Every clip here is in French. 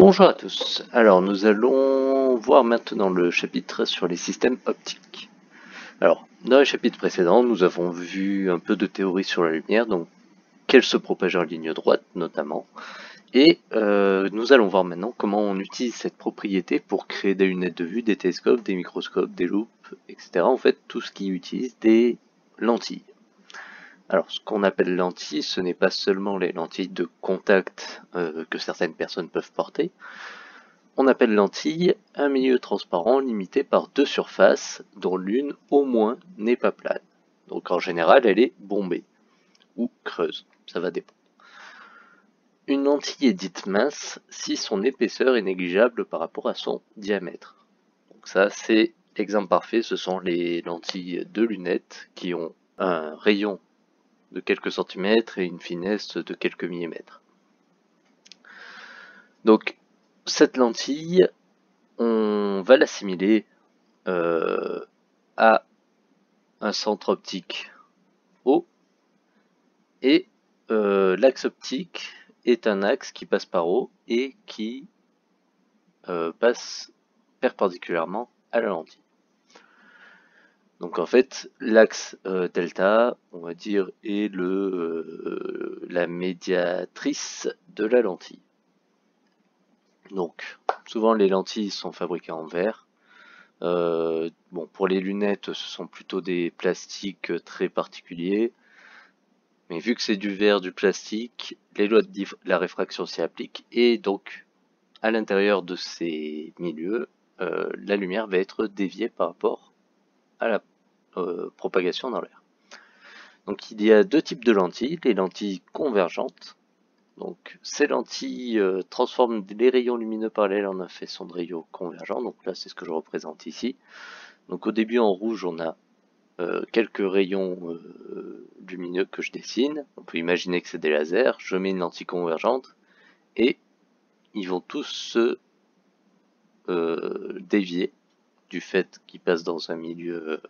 Bonjour à tous. Alors nous allons voir maintenant le chapitre sur les systèmes optiques. Alors dans le chapitre précédent, nous avons vu un peu de théorie sur la lumière, donc qu'elle se propage en ligne droite notamment. Et nous allons voir maintenant comment on utilise cette propriété pour créer des lunettes de vue, des télescopes, des microscopes, des loupes, etc. En fait tout ce qui utilise des lentilles. Alors, ce qu'on appelle lentilles, ce n'est pas seulement les lentilles de contact que certaines personnes peuvent porter. On appelle lentille un milieu transparent limité par deux surfaces, dont l'une au moins n'est pas plane. Donc en général, elle est bombée ou creuse, ça va dépendre. Une lentille est dite mince si son épaisseur est négligeable par rapport à son diamètre. Donc ça, c'est l'exemple parfait, ce sont les lentilles de lunettes qui ont un rayon de quelques centimètres et une finesse de quelques millimètres. Donc cette lentille, on va l'assimiler à un centre optique O, et l'axe optique est un axe qui passe par O et qui passe perpendiculairement à la lentille. Donc en fait, l'axe delta, on va dire, est la médiatrice de la lentille. Donc, souvent les lentilles sont fabriquées en verre. Bon, pour les lunettes, ce sont plutôt des plastiques très particuliers. Mais vu que c'est du verre, du plastique, les lois de la réfraction s'y appliquent. Et donc, à l'intérieur de ces milieux, la lumière va être déviée par rapport à la propagation dans l'air. Donc il y a deux types de lentilles, les lentilles convergentes. Donc ces lentilles transforment les rayons lumineux parallèles en un faisceau de rayons convergents. Donc là c'est ce que je représente ici. Donc au début en rouge on a quelques rayons lumineux que je dessine. On peut imaginer que c'est des lasers. Je mets une lentille convergente et ils vont tous se dévier du fait qu'ils passent dans un milieu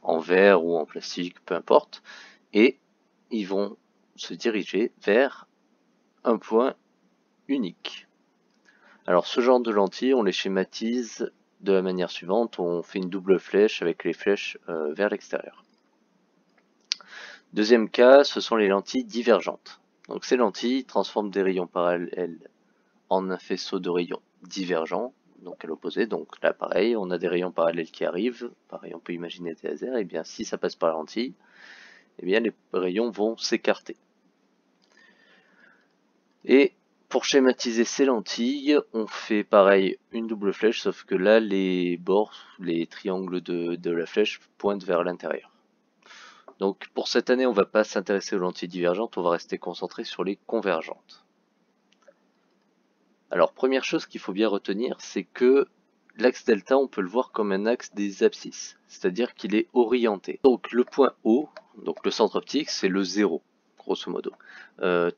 en verre ou en plastique, peu importe, et ils vont se diriger vers un point unique. Alors ce genre de lentilles, on les schématise de la manière suivante, on fait une double flèche avec les flèches vers l'extérieur. Deuxième cas, ce sont les lentilles divergentes. Donc ces lentilles transforment des rayons parallèles en un faisceau de rayons divergents, donc à l'opposé. Donc là pareil, on a des rayons parallèles qui arrivent, pareil on peut imaginer des lasers, et bien si ça passe par la lentille, et bien les rayons vont s'écarter. Et pour schématiser ces lentilles, on fait pareil une double flèche, sauf que là les bords, les triangles de la flèche pointent vers l'intérieur. Donc pour cette année, on ne va pas s'intéresser aux lentilles divergentes, on va rester concentré sur les convergentes. Alors première chose qu'il faut bien retenir, c'est que l'axe delta, on peut le voir comme un axe des abscisses, c'est-à-dire qu'il est orienté. Donc le point O, donc le centre optique, c'est le 0, grosso modo.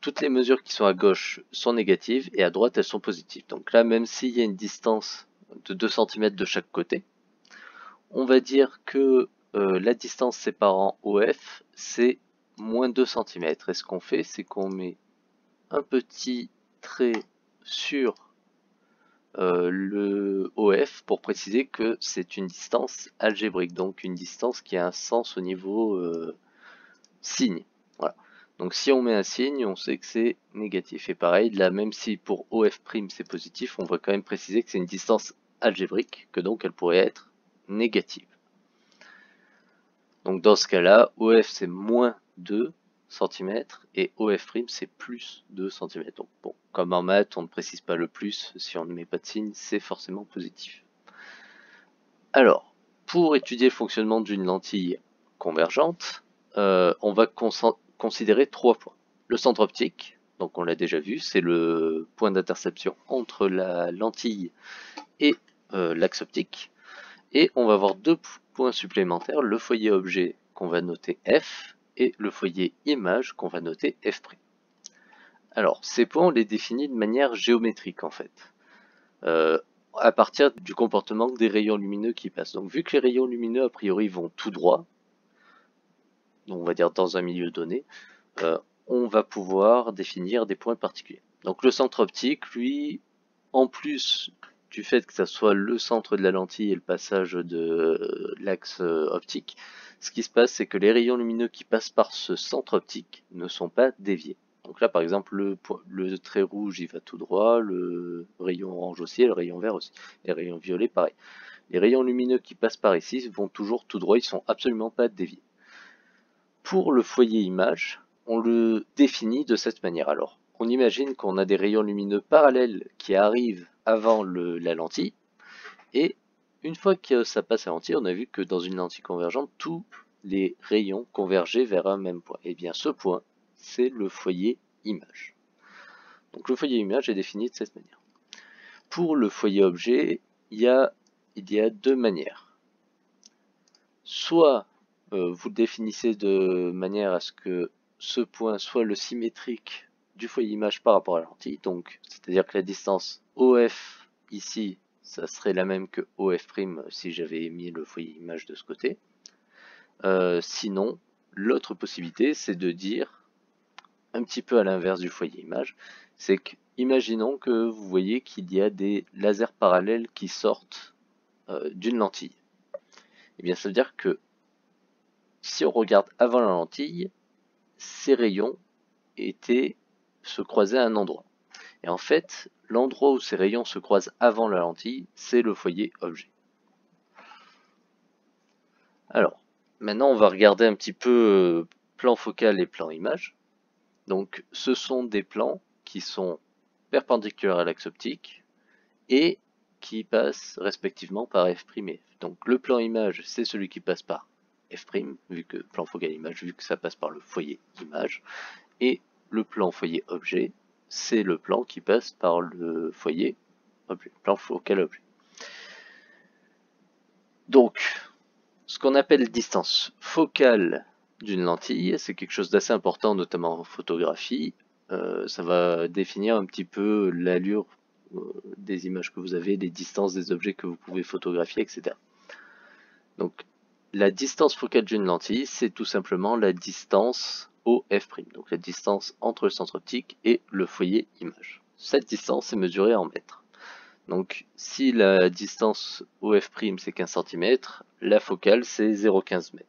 Toutes les mesures qui sont à gauche sont négatives et à droite elles sont positives. Donc là, même s'il y a une distance de 2 cm de chaque côté, on va dire que la distance séparant OF, c'est moins 2 cm. Et ce qu'on fait, c'est qu'on met un petit trait sur le OF pour préciser que c'est une distance algébrique, donc une distance qui a un sens au niveau signe. Voilà. Donc si on met un signe, on sait que c'est négatif. Et pareil, là même si pour OF' c'est positif, on va quand même préciser que c'est une distance algébrique, que donc elle pourrait être négative. Donc dans ce cas-là, OF c'est moins 2 cm et OF' c'est plus 2 cm. Donc bon, comme en maths, on ne précise pas le plus, si on ne met pas de signe, c'est forcément positif. Alors, pour étudier le fonctionnement d'une lentille convergente, on va considérer 3 points. Le centre optique, donc on l'a déjà vu, c'est le point d'interception entre la lentille et l'axe optique. Et on va avoir 2 points supplémentaires, le foyer objet qu'on va noter F et le foyer image qu'on va noter F'. Alors, ces points, on les définit de manière géométrique en fait, à partir du comportement des rayons lumineux qui passent. Donc, vu que les rayons lumineux, a priori, vont tout droit, donc on va dire dans un milieu donné, on va pouvoir définir des points particuliers. Donc, le centre optique, lui, en plus du fait que ça soit le centre de la lentille et le passage de l'axe optique, ce qui se passe, c'est que les rayons lumineux qui passent par ce centre optique ne sont pas déviés. Donc là, par exemple, le trait rouge, il va tout droit, le rayon orange aussi, et le rayon vert aussi. Et le rayon violet, pareil. Les rayons lumineux qui passent par ici vont toujours tout droit, ils sont absolument pas déviés. Pour le foyer image, on le définit de cette manière. Alors, on imagine qu'on a des rayons lumineux parallèles qui arrivent avant la lentille, et une fois que ça passe à la lentille, on a vu que dans une lentille convergente, tous les rayons convergeaient vers un même point. Et bien ce point, c'est le foyer image. Donc le foyer image est défini de cette manière. Pour le foyer objet, il y a deux manières. Soit vous le définissez de manière à ce que ce point soit le symétrique du foyer image par rapport à la lentille, donc c'est-à-dire que la distance OF ici, ça serait la même que OF' si j'avais mis le foyer image de ce côté. Sinon, l'autre possibilité, c'est de dire, un petit peu à l'inverse du foyer image, c'est que, imaginons que vous voyez qu'il y a des lasers parallèles qui sortent d'une lentille. Et bien ça veut dire que si on regarde avant la lentille, ces rayons se croisaient à un endroit. Et en fait, l'endroit où ces rayons se croisent avant la lentille, c'est le foyer objet. Alors, maintenant on va regarder un petit peu plan focal et plan image. Donc ce sont des plans qui sont perpendiculaires à l'axe optique et qui passent respectivement par f' et f. Donc le plan image, c'est celui qui passe par f', vu que plan focal image, vu que ça passe par le foyer image, et le plan foyer objet, c'est le plan qui passe par le foyer objet, plan focal objet. Donc, ce qu'on appelle distance focale d'une lentille, c'est quelque chose d'assez important, notamment en photographie. Ça va définir un petit peu l'allure des images que vous avez, les distances des objets que vous pouvez photographier, etc. Donc, la distance focale d'une lentille, c'est tout simplement la distance OF', donc la distance entre le centre optique et le foyer image. Cette distance est mesurée en mètres. Donc, si la distance OF' c'est 15 cm, la focale c'est 0,15 m.